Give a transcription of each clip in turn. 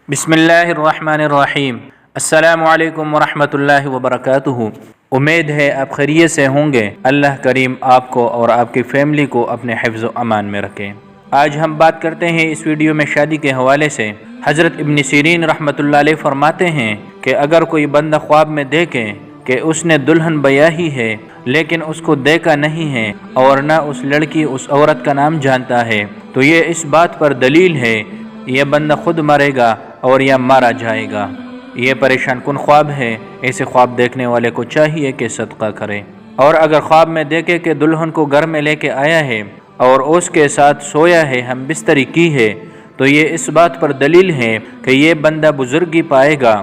بسم اللہ الرحمن الرحیم۔ السلام علیکم ورحمۃ اللہ وبرکاتہ۔ امید ہے آپ خیریت سے ہوں گے۔ اللہ کریم آپ کو اور آپ کی فیملی کو اپنے حفظ و امان میں رکھے۔ آج ہم بات کرتے ہیں اس ویڈیو میں شادی کے حوالے سے۔ حضرت ابن سیرین رحمۃ اللہ علیہ فرماتے ہیں کہ اگر کوئی بندہ خواب میں دیکھے کہ اس نے دلہن بیاہی ہے لیکن اس کو دیکھا نہیں ہے اور نہ اس لڑکی اس عورت کا نام جانتا ہے تو یہ اس بات پر دلیل ہے یہ بندہ خود مرے گا اور یا مارا جائے گا۔ یہ پریشان کن خواب ہے، ایسے خواب دیکھنے والے کو چاہیے کہ صدقہ کرے۔ اور اگر خواب میں دیکھے کہ دلہن کو گھر میں لے کے آیا ہے اور اس کے ساتھ سویا ہے، ہم بستری کی ہے، تو یہ اس بات پر دلیل ہے کہ یہ بندہ بزرگی پائے گا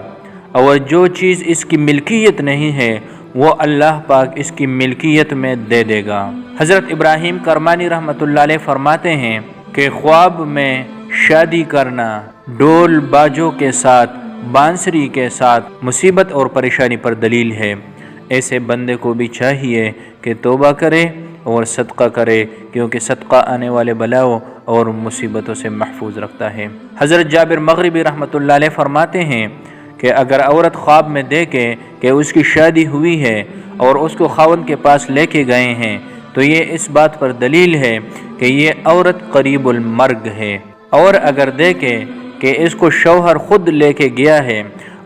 اور جو چیز اس کی ملکیت نہیں ہے وہ اللہ پاک اس کی ملکیت میں دے دے گا۔ حضرت ابراہیم کرمانی رحمۃ اللہ علیہ فرماتے ہیں کہ خواب میں شادی کرنا ڈول باجوں کے ساتھ، بانسری کے ساتھ مصیبت اور پریشانی پر دلیل ہے۔ ایسے بندے کو بھی چاہیے کہ توبہ کرے اور صدقہ کرے، کیونکہ صدقہ آنے والے بلاؤں اور مصیبتوں سے محفوظ رکھتا ہے۔ حضرت جابر مغربی رحمۃ اللہ علیہ فرماتے ہیں کہ اگر عورت خواب میں دیکھے کہ اس کی شادی ہوئی ہے اور اس کو خاوند کے پاس لے کے گئے ہیں تو یہ اس بات پر دلیل ہے کہ یہ عورت قریب المرگ ہے، اور اگر دیکھے کہ اس کو شوہر خود لے کے گیا ہے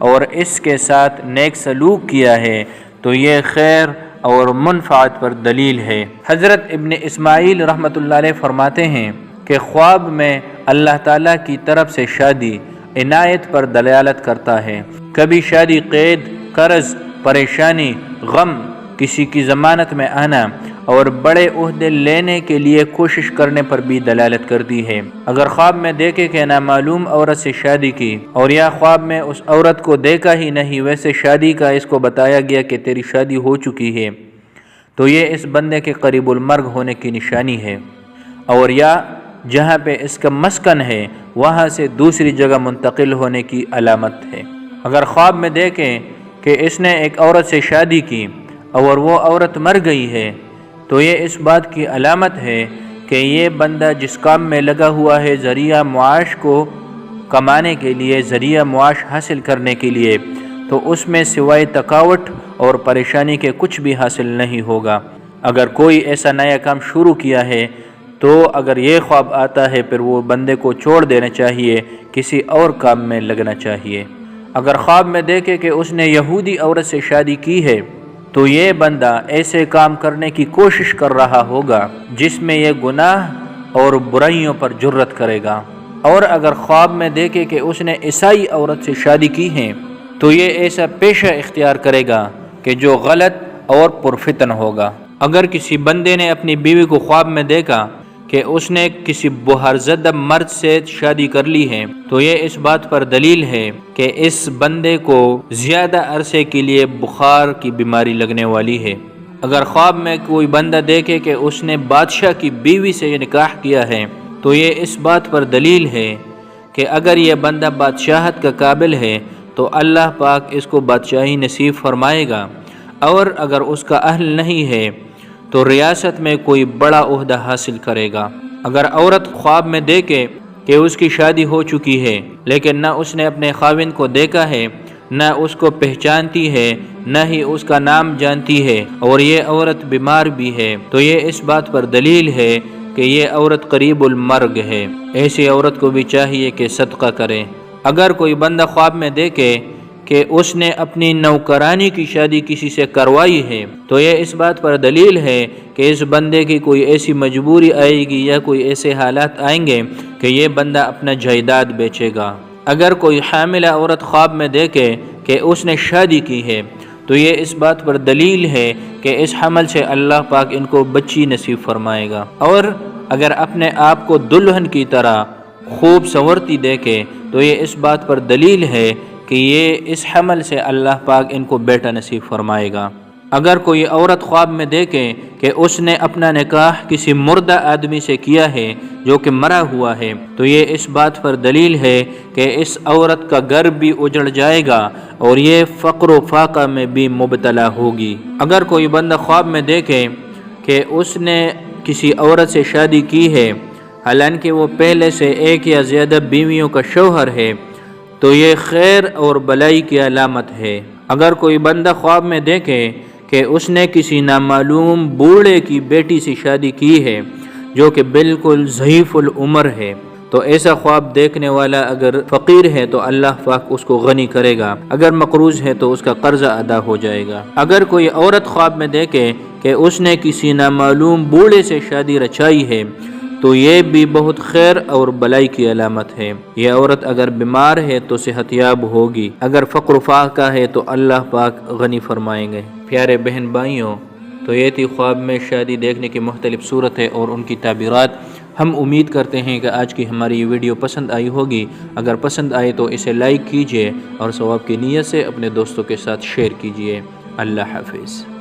اور اس کے ساتھ نیک سلوک کیا ہے تو یہ خیر اور منفعت پر دلیل ہے۔ حضرت ابن اسماعیل رحمۃ اللہ علیہ فرماتے ہیں کہ خواب میں اللہ تعالیٰ کی طرف سے شادی عنایت پر دلالت کرتا ہے۔ کبھی شادی قید، قرض، پریشانی، غم، کسی کی ضمانت میں آنا اور بڑے عہدے لینے کے لیے کوشش کرنے پر بھی دلالت کرتی ہے۔ اگر خواب میں دیکھے کہ نامعلوم عورت سے شادی کی اور یا خواب میں اس عورت کو دیکھا ہی نہیں، ویسے شادی کا اس کو بتایا گیا کہ تیری شادی ہو چکی ہے، تو یہ اس بندے کے قریب المرگ ہونے کی نشانی ہے، اور یا جہاں پہ اس کا مسکن ہے وہاں سے دوسری جگہ منتقل ہونے کی علامت ہے۔ اگر خواب میں دیکھیں کہ اس نے ایک عورت سے شادی کی اور وہ عورت مر گئی ہے تو یہ اس بات کی علامت ہے کہ یہ بندہ جس کام میں لگا ہوا ہے ذریعہ معاش کو کمانے کے لیے، ذریعہ معاش حاصل کرنے کے لیے، تو اس میں سوائے تھکاوٹ اور پریشانی کے کچھ بھی حاصل نہیں ہوگا۔ اگر کوئی ایسا نیا کام شروع کیا ہے تو اگر یہ خواب آتا ہے پھر وہ بندے کو چھوڑ دینا چاہیے، کسی اور کام میں لگنا چاہیے۔ اگر خواب میں دیکھے کہ اس نے یہودی عورت سے شادی کی ہے تو یہ بندہ ایسے کام کرنے کی کوشش کر رہا ہوگا جس میں یہ گناہ اور برائیوں پر جرت کرے گا۔ اور اگر خواب میں دیکھے کہ اس نے عیسائی عورت سے شادی کی ہے تو یہ ایسا پیشہ اختیار کرے گا کہ جو غلط اور پرفتن ہوگا۔ اگر کسی بندے نے اپنی بیوی کو خواب میں دیکھا کہ اس نے کسی بہر زدہ مرد سے شادی کر لی ہے تو یہ اس بات پر دلیل ہے کہ اس بندے کو زیادہ عرصے کے لیے بخار کی بیماری لگنے والی ہے۔ اگر خواب میں کوئی بندہ دیکھے کہ اس نے بادشاہ کی بیوی سے نکاح کیا ہے تو یہ اس بات پر دلیل ہے کہ اگر یہ بندہ بادشاہت کا قابل ہے تو اللہ پاک اس کو بادشاہی نصیب فرمائے گا، اور اگر اس کا اہل نہیں ہے تو ریاست میں کوئی بڑا عہدہ حاصل کرے گا۔ اگر عورت خواب میں دیکھے کہ اس کی شادی ہو چکی ہے لیکن نہ اس نے اپنے خاوند کو دیکھا ہے، نہ اس کو پہچانتی ہے، نہ ہی اس کا نام جانتی ہے، اور یہ عورت بیمار بھی ہے، تو یہ اس بات پر دلیل ہے کہ یہ عورت قریب المرگ ہے۔ ایسی عورت کو بھی چاہیے کہ صدقہ کرے۔ اگر کوئی بندہ خواب میں دیکھے کہ اس نے اپنی نوکرانی کی شادی کسی سے کروائی ہے تو یہ اس بات پر دلیل ہے کہ اس بندے کی کوئی ایسی مجبوری آئے گی یا کوئی ایسے حالات آئیں گے کہ یہ بندہ اپنا جائیداد بیچے گا۔ اگر کوئی حاملہ عورت خواب میں دیکھے کہ اس نے شادی کی ہے تو یہ اس بات پر دلیل ہے کہ اس حمل سے اللہ پاک ان کو بچی نصیب فرمائے گا۔ اور اگر اپنے آپ کو دلہن کی طرح خوب سنورتی دیکھے تو یہ اس بات پر دلیل ہے کہ یہ اس حمل سے اللہ پاک ان کو بیٹا نصیب فرمائے گا۔ اگر کوئی عورت خواب میں دیکھے کہ اس نے اپنا نکاح کسی مردہ آدمی سے کیا ہے جو کہ مرا ہوا ہے تو یہ اس بات پر دلیل ہے کہ اس عورت کا گھر بھی اجڑ جائے گا اور یہ فقر و فاقہ میں بھی مبتلا ہوگی۔ اگر کوئی بندہ خواب میں دیکھے کہ اس نے کسی عورت سے شادی کی ہے حالانکہ وہ پہلے سے ایک یا زیادہ بیویوں کا شوہر ہے تو یہ خیر اور بلائی کی علامت ہے۔ اگر کوئی بندہ خواب میں دیکھے کہ اس نے کسی نامعلوم بوڑھے کی بیٹی سے شادی کی ہے جو کہ بالکل ضعیف العمر ہے، تو ایسا خواب دیکھنے والا اگر فقیر ہے تو اللہ پاک اس کو غنی کرے گا، اگر مقروض ہے تو اس کا قرضہ ادا ہو جائے گا۔ اگر کوئی عورت خواب میں دیکھے کہ اس نے کسی نامعلوم بوڑھے سے شادی رچائی ہے تو یہ بھی بہت خیر اور بلائی کی علامت ہے۔ یہ عورت اگر بیمار ہے تو صحت یاب ہوگی، اگر فقر و فاقہ ہے تو اللہ پاک غنی فرمائیں گے۔ پیارے بہن بھائیوں، تو یہ تھی خواب میں شادی دیکھنے کی مختلف صورتیں اور ان کی تعبیرات۔ ہم امید کرتے ہیں کہ آج کی ہماری یہ ویڈیو پسند آئی ہوگی۔ اگر پسند آئے تو اسے لائک کیجیے اور ثواب کی نیت سے اپنے دوستوں کے ساتھ شیئر کیجیے۔ اللہ حافظ۔